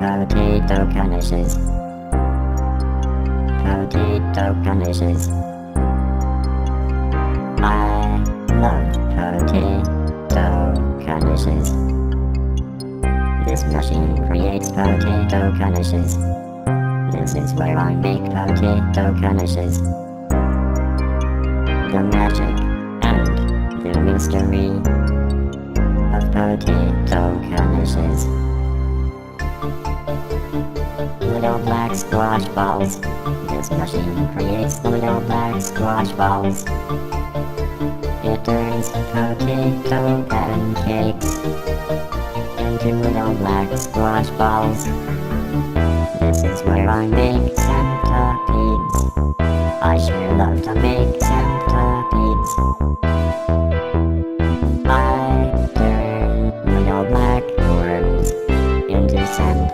Potato garnishes. Potato garnishes. I love potato garnishes. This machine creates potato garnishes. This is where I make potato garnishes. The magic and the mystery of potato garnishes. Little black squash balls. This machine creates little black squash balls. It turns potato pancakes into little black squash balls. This is where I make centipedes. I sure love to make centipedes. I turn little black worms into centipedes.